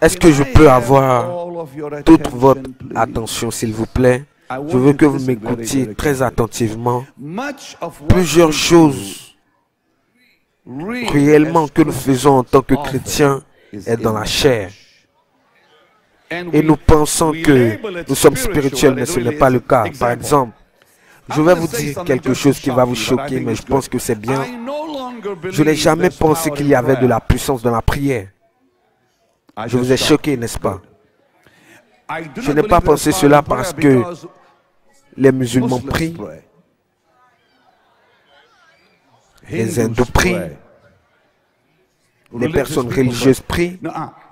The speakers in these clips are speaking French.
Est-ce que je peux avoir toute votre attention, s'il vous plaît? Je veux que vous m'écoutiez très attentivement. Plusieurs choses réellement que nous faisons en tant que chrétiens est dans la chair. Et nous pensons que nous sommes spirituels, mais ce n'est pas le cas. Par exemple, je vais vous dire quelque chose qui va vous choquer, mais je pense que c'est bien. Je n'ai jamais pensé qu'il y avait de la puissance dans la prière. Je vous ai choqué, n'est-ce pas? Je n'ai pas pensé cela parce que les musulmans prient, les hindous prient, les personnes religieuses prient.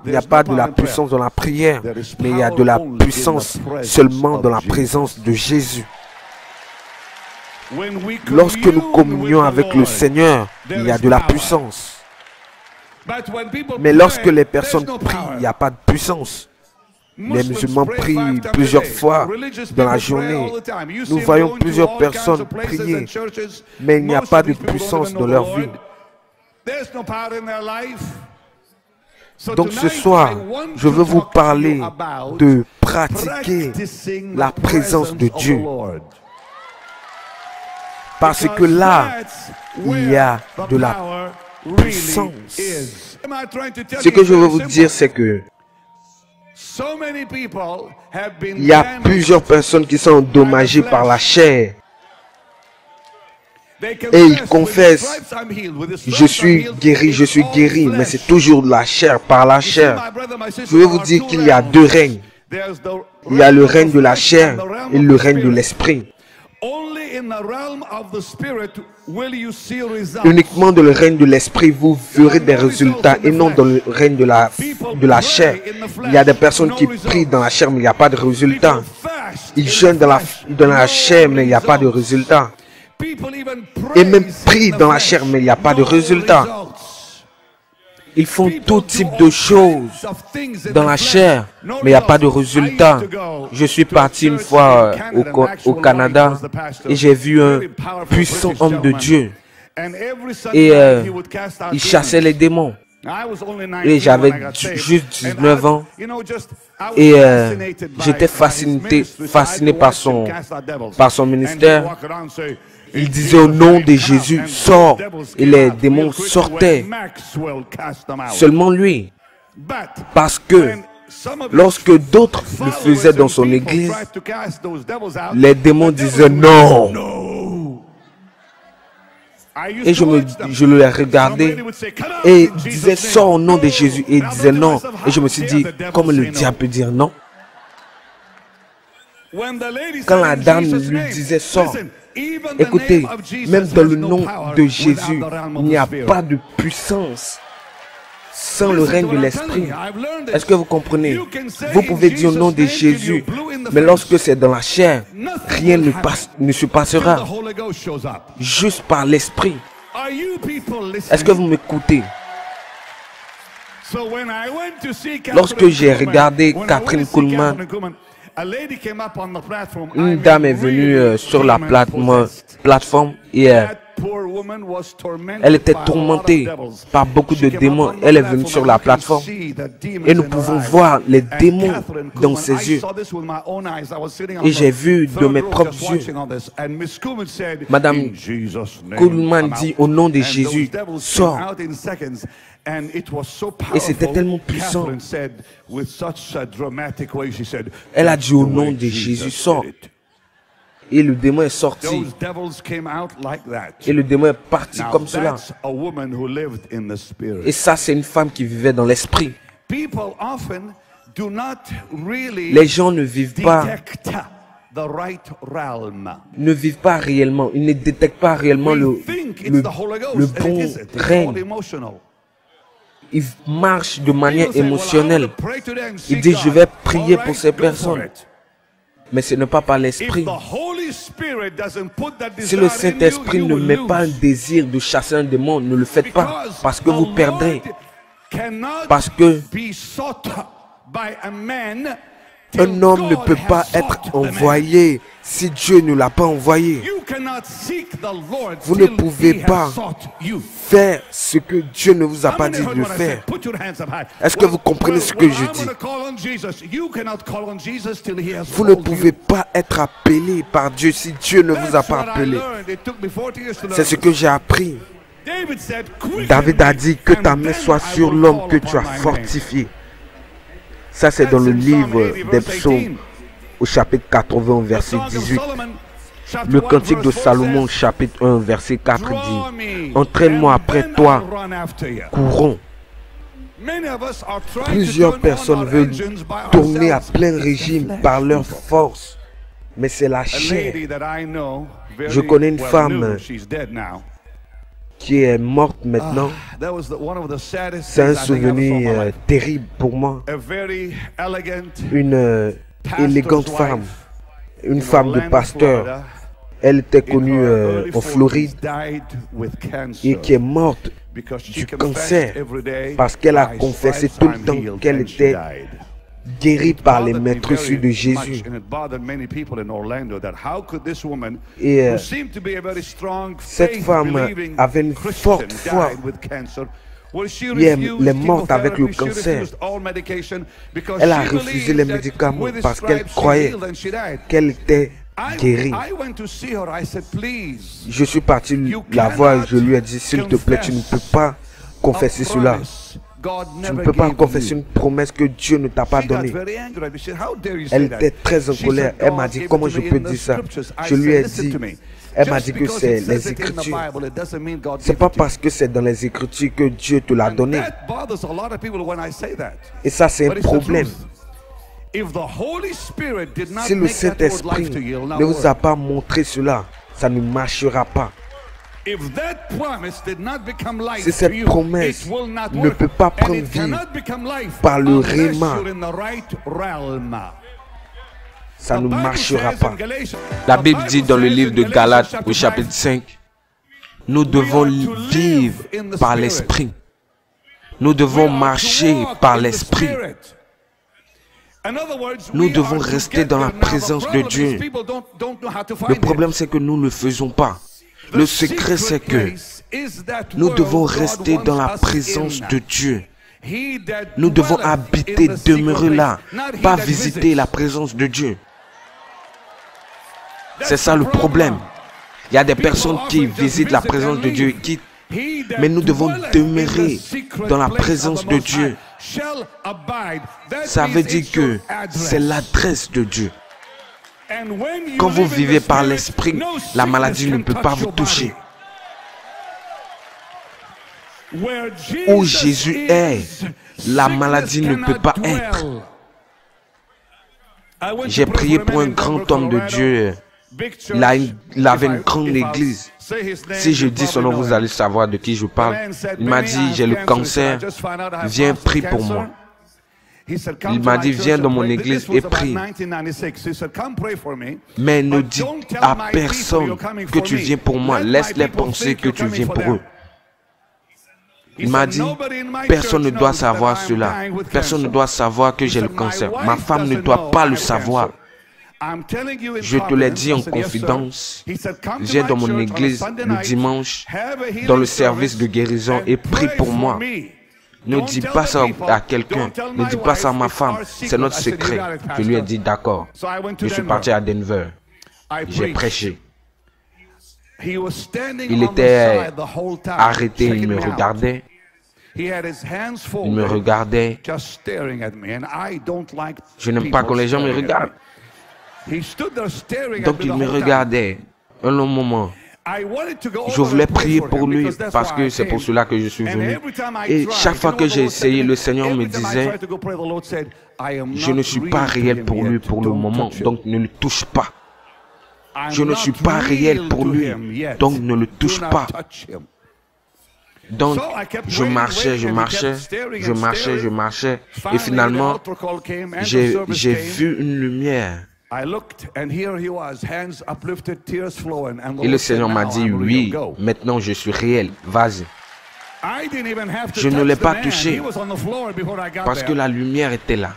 Il n'y a pas de la puissance dans la prière, mais il y a de la puissance seulement dans la présence de Jésus. Lorsque nous communions avec le Seigneur, il y a de la puissance. Mais lorsque les personnes prient, il n'y a pas de puissance. Les musulmans prient plusieurs fois dans la journée. Nous voyons plusieurs personnes prier, mais il n'y a pas de puissance dans leur vie. Donc ce soir, je veux vous parler de pratiquer la présence de Dieu. Parce que là, il y a de la puissance. Ce que je veux vous dire, c'est que il y a plusieurs personnes qui sont endommagées par la chair. Et ils confessent, je suis guéri, mais c'est toujours la chair, par la chair. Je veux vous dire qu'il y a deux règnes. Il y a le règne de la chair et le règne de l'esprit. Uniquement dans le règne de l'esprit, vous verrez des résultats et non dans le règne de la chair. Il y a des personnes qui prient dans la chair, mais il n'y a pas de résultat. Ils jeûnent dans la chair, mais il n'y a pas de résultat. Et même prient dans la chair, mais il n'y a pas de résultat. Ils font tout type de choses dans la chair, mais il n'y a pas de résultat. Je suis parti une fois au Canada et j'ai vu un puissant homme de Dieu. Et il chassait les démons. Et j'avais juste 19 ans. Et j'étais fasciné par son ministère. Il disait au nom de Jésus, sors. Et les démons sortaient. Seulement lui. Parce que lorsque d'autres le faisaient dans son église, les démons disaient non. Et je le regardais et il disait sors au nom de Jésus. Et il disait non. Et je me suis dit, comment le diable peut dire non? Quand la dame lui disait sors, écoutez, même dans le nom de Jésus, il n'y a pas de puissance sans le règne de l'esprit. Est-ce que vous comprenez? Vous pouvez dire au nom de Jésus, mais lorsque c'est dans la chair, rien ne se passera. Juste par l'esprit. Est-ce que vous m'écoutez? Lorsque j'ai regardé Kathryn Kuhlman, une dame est venue sur la plateforme et elle était tourmentée par beaucoup de démons. Elle est venue sur la plateforme et nous pouvons voir les démons dans ses yeux. Et j'ai vu de mes propres yeux. Madame Kuhlman dit au nom de Jésus, sors. Et c'était tellement puissant. Elle a dit au nom de Jésus, sors. Et le démon est sorti. Et le démon est parti comme cela. Et ça, c'est une femme qui vivait dans l'esprit. Les gens ne vivent pas réellement. Ils ne détectent pas réellement le bon règne. Ils marchent de manière émotionnelle. Ils disent, je vais prier pour ces personnes. Mais ce n'est pas par l'esprit. Si le Saint-Esprit ne met pas un désir de chasser un démon, ne le faites pas. Parce que vous perdrez. Parce que Un homme ne peut pas être envoyé si Dieu ne l'a pas envoyé. Vous ne pouvez pas faire ce que Dieu ne vous a pas dit de faire. Est-ce que vous comprenez ce que je dis? Vous ne pouvez pas être appelé par Dieu si Dieu ne vous a pas appelé. C'est ce que j'ai appris. David a dit que ta main soit sur l'homme que tu as fortifié. Ça, c'est dans le livre des psaumes, au chapitre 80, verset 18. Le cantique de Salomon, chapitre 1, verset 4 dit: entraîne-moi après toi, courons. Plusieurs personnes veulent tourner à plein régime par leur force, mais c'est la chair. Je connais une femme qui est morte maintenant. C'est un souvenir terrible pour moi. Une élégante femme, une femme de pasteur. Elle était connue en Floride et qui est morte du cancer parce qu'elle a confessé tout le temps qu'elle était guérie par les maîtresses de Jésus. Et cette femme avait une forte foi. Et elle est morte avec le cancer. Elle a refusé les médicaments parce qu'elle croyait qu'elle était guérie. Je suis parti la voir et je lui ai dit: s'il te plaît, tu ne peux pas confesser cela. Tu ne peux pas confesser une promesse que Dieu ne t'a pas donnée. Elle était très en colère. Elle m'a dit: comment je peux dire ça? Je lui ai dit, elle m'a dit que c'est les Écritures. C'est pas parce que c'est dans les Écritures que Dieu te l'a donné. Et ça, c'est un problème. Si le Saint-Esprit ne vous a pas montré cela, ça ne marchera pas. Si cette promesse ne peut pas prendre vie par le réma, ça ne marchera pas. La Bible dit dans le livre de Galates au chapitre 5, nous devons vivre par l'Esprit. Nous devons marcher par l'Esprit. Nous devons rester dans la présence de Dieu. Le problème, c'est que nous ne le faisons pas. Le secret, c'est que nous devons rester dans la présence de Dieu. Nous devons habiter, demeurer là, pas visiter la présence de Dieu. C'est ça le problème. Il y a des personnes qui visitent la présence de Dieu, mais nous devons demeurer dans la présence de Dieu. Ça veut dire que c'est l'adresse de Dieu. Quand vous vivez par l'Esprit, la maladie ne peut pas vous toucher. Où Jésus est, la maladie ne peut pas être. J'ai prié pour un grand homme de Dieu. Il avait une grande église. Si je dis son nom, vous allez savoir de qui je parle. Il m'a dit: j'ai le cancer, viens, prie pour moi. Il m'a dit: viens dans mon église et prie. Mais ne dis à personne que tu viens pour moi. Laisse-les penser que tu viens pour eux. Il m'a dit: personne ne doit savoir cela. Personne ne doit savoir que j'ai le cancer. Ma femme ne doit pas le savoir. Je te l'ai dit en confidence. Viens dans mon église le dimanche, dans le service de guérison, et prie pour moi. Ne dis pas ça à quelqu'un. Ne dis pas ça à ma femme. C'est notre secret. Je lui ai dit: d'accord. Je suis parti à Denver. J'ai prêché. Il était arrêté. Il me regardait. Il me regardait. Je n'aime pas quand les gens me regardent. Donc il me regardait un long moment. Je voulais prier pour lui parce que c'est pour cela que je suis venu. Et chaque fois que j'ai essayé, le Seigneur me disait: je ne suis pas réel pour lui pour le moment, donc ne le touche pas. Je ne suis pas réel pour lui, donc ne le touche pas. Donc je marchais, et finalement j'ai vu une lumière. Et le Seigneur m'a dit: oui, maintenant je suis réel, vas-y. Je ne l'ai pas touché parce que la lumière était là.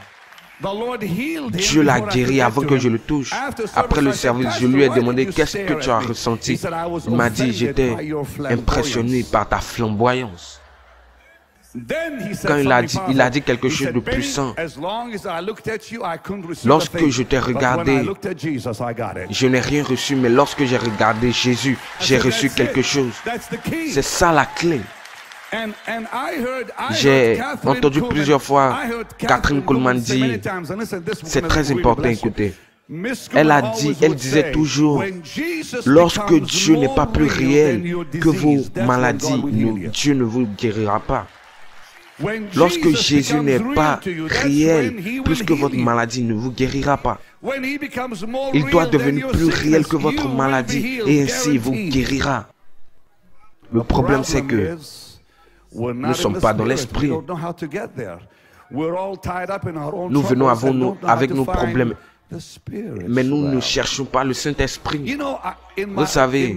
Dieu l'a guéri avant que je le touche. Après le service, je lui ai demandé qu'est-ce que tu as ressenti. Il m'a dit, j'étais impressionné par ta flamboyance. Quand il a dit quelque chose de puissant. Lorsque je t'ai regardé, je n'ai rien reçu, mais lorsque j'ai regardé Jésus, j'ai reçu quelque chose. C'est ça la clé. J'ai entendu plusieurs fois Kathryn Kuhlman dire, c'est très important, écoutez. Elle disait toujours, lorsque Dieu n'est pas plus réel que vos maladies, Dieu ne vous guérira pas. Lorsque Jésus n'est pas réel plus que votre maladie, ne vous guérira pas. Il doit devenir plus réel que votre maladie et ainsi il vous guérira. Le problème c'est que nous ne sommes pas dans l'esprit. Nous venons avec nos problèmes, mais nous ne cherchons pas le Saint-Esprit. Vous savez,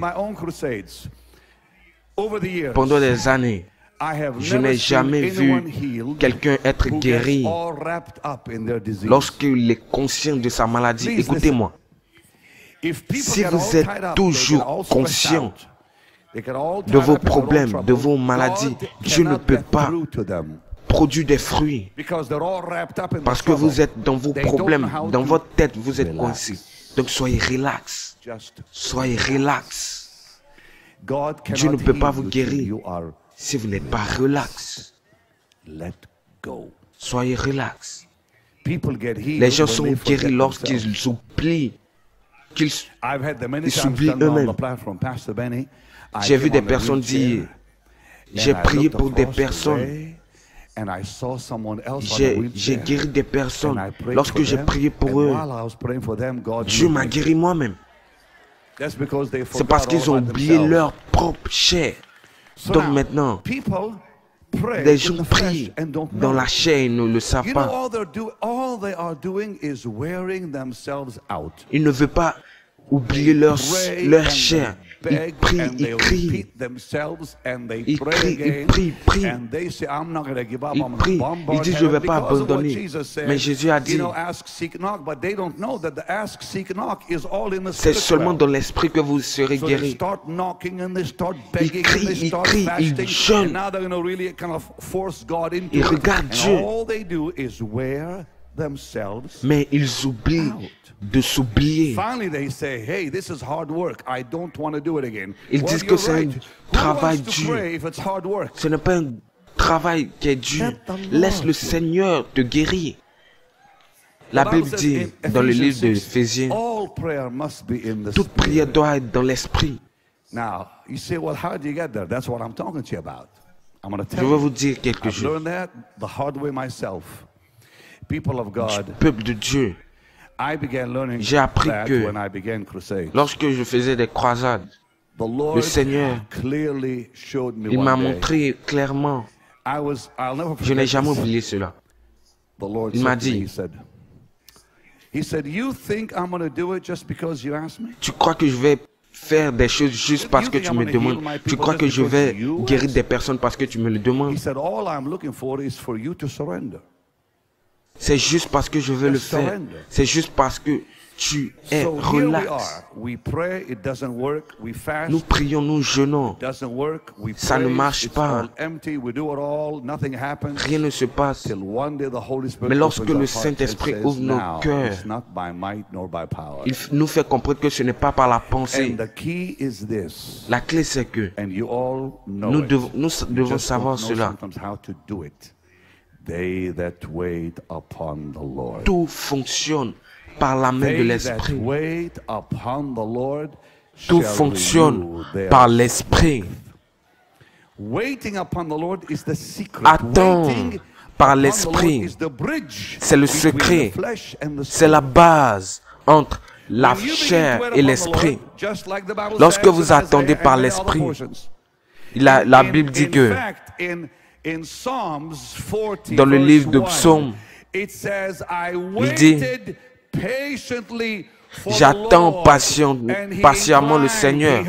pendant des années, je n'ai jamais vu quelqu'un être guéri lorsqu'il est conscient de sa maladie. Écoutez-moi, si vous êtes toujours conscient de vos problèmes, de vos maladies, Dieu ne peut pas produire des fruits parce que vous êtes dans vos problèmes, dans votre tête, vous êtes coincé. Donc soyez relax, soyez relax. Dieu ne peut pas vous guérir si vous n'êtes pas relax. Soyez relax. Les gens sont guéris lorsqu'ils s'oublient, qu'ils s'oublient eux-mêmes. J'ai vu des personnes dire, j'ai prié pour des personnes, j'ai guéri des personnes. Lorsque j'ai prié pour eux, Dieu m'a guéri moi-même. C'est parce qu'ils ont oublié leur propre chair. Donc maintenant, les gens prient dans la chair et ne le savent pas. Ils ne veulent pas oublier leur chair. Ils prient, ils crient. Ils crient, ils prient, ils prient. Ils prient. Ils disent, je ne vais pas abandonner. Mais Jésus a dit, c'est seulement dans l'esprit que vous serez guéris. Ils crient, ils jeûnent. Ils regardent Dieu. Mais ils oublient de s'oublier. Ils disent que c'est un travail dur. Ce n'est pas un travail qui est dur. Laisse le Seigneur te guérir. La Bible dit dans le livre d'Éphésiens, toute prière doit être dans l'esprit. Je vais vous dire quelque chose. Du peuple de Dieu, j'ai appris que lorsque je faisais des croisades, le Seigneur, il m'a montré clairement, je n'ai jamais oublié cela. Il m'a dit, tu crois que je vais faire des choses juste parce que tu me demandes? Tu crois que je vais guérir des personnes parce que tu me le demandes? C'est juste parce que je veux le faire. C'est juste parce que tu es relax. Nous prions, nous jeûnons. Ça ne marche pas. Rien ne se passe. Mais lorsque le Saint-Esprit ouvre nos cœurs, il nous fait comprendre que ce n'est pas par la pensée. La clé, c'est que nous devons savoir cela. Tout fonctionne par la main de l'Esprit. Tout fonctionne par l'Esprit. Attendre par l'Esprit, c'est le secret, c'est la base entre la chair et l'Esprit. Lorsque vous attendez par l'Esprit, la Bible dit que dans le livre de Psaume, il dit, J'attends patiemment le Seigneur.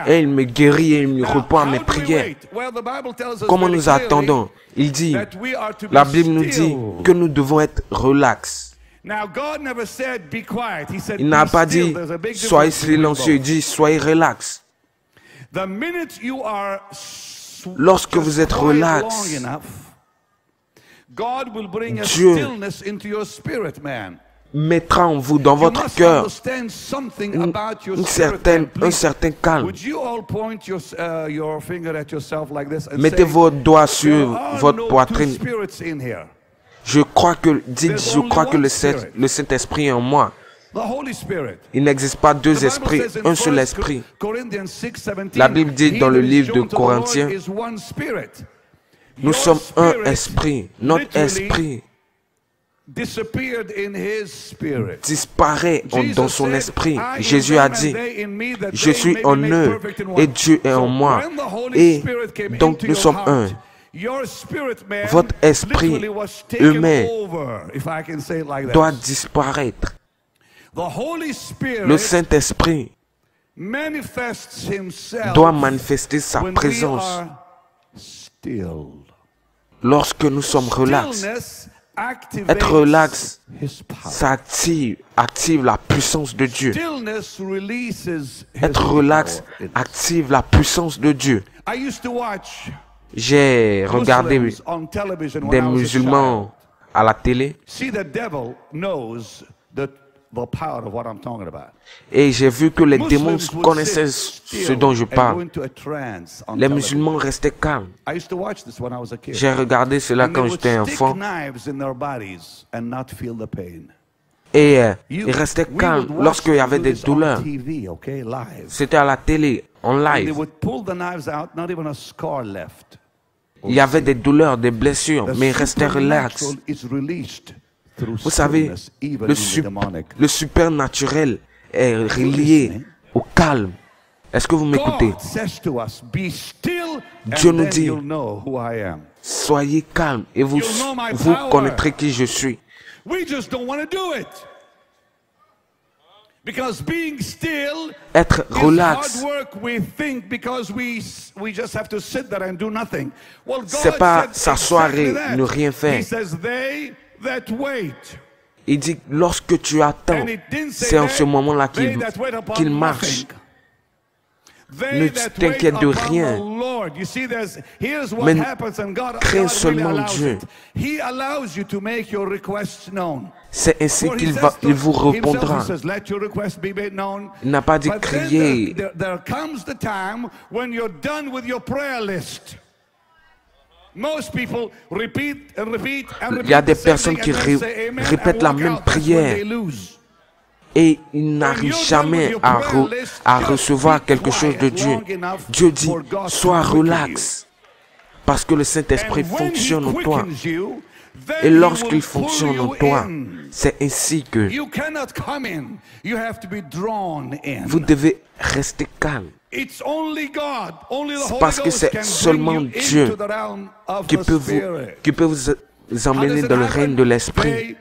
Et il me guérit et il me répond à mes prières. Comment nous attendons? Il dit, la Bible nous dit que nous devons être relax. Il n'a pas dit, soyez silencieux, il dit, soyez relax. Lorsque vous êtes relax, Dieu mettra en vous, dans votre cœur, un certain calme. Mettez vos doigts sur votre poitrine. Je crois que le Saint-Esprit est en moi. Il n'existe pas deux esprits, un seul esprit. La Bible dit dans le livre de Corinthiens, nous sommes un esprit. Notre esprit disparaît dans son esprit. Jésus a dit, je suis en eux et Dieu est en moi. Et donc nous sommes un. Votre esprit humain doit disparaître. Le Saint-Esprit doit manifester sa présence lorsque nous sommes relax. Être relax, ça active la puissance de Dieu. Être relax active la puissance de Dieu. J'ai regardé des musulmans à la télé et j'ai vu que les démons connaissaient ce dont je parle. Les musulmans restaient calmes. J'ai regardé cela quand j'étais enfant. Et ils restaient calmes lorsqu'il y avait des douleurs. C'était à la télé, en live. Il y avait des douleurs, des blessures, mais ils restaient relax. Vous savez, le supernaturel est relié au calme. Est-ce que vous m'écoutez? Dieu nous dit, soyez calme et vous connaîtrez qui je suis. Être relax, c'est pas s'asseoir et ne rien faire. Il dit, lorsque tu attends, c'est en ce moment-là qu'il marche. Ne t'inquiète de rien, mais crains seulement Dieu. C'est ainsi qu'il vous répondra. Il n'a pas dit crier. Il y a des personnes qui répètent la même prière et ils n'arrivent jamais à recevoir quelque chose de Dieu. Dieu dit, sois relax, parce que le Saint-Esprit fonctionne en toi. Et lorsqu'il fonctionne en toi, c'est ainsi que vous devez rester calme. Parce que c'est seulement Dieu qui peut vous emmener dans le règne de l'Esprit.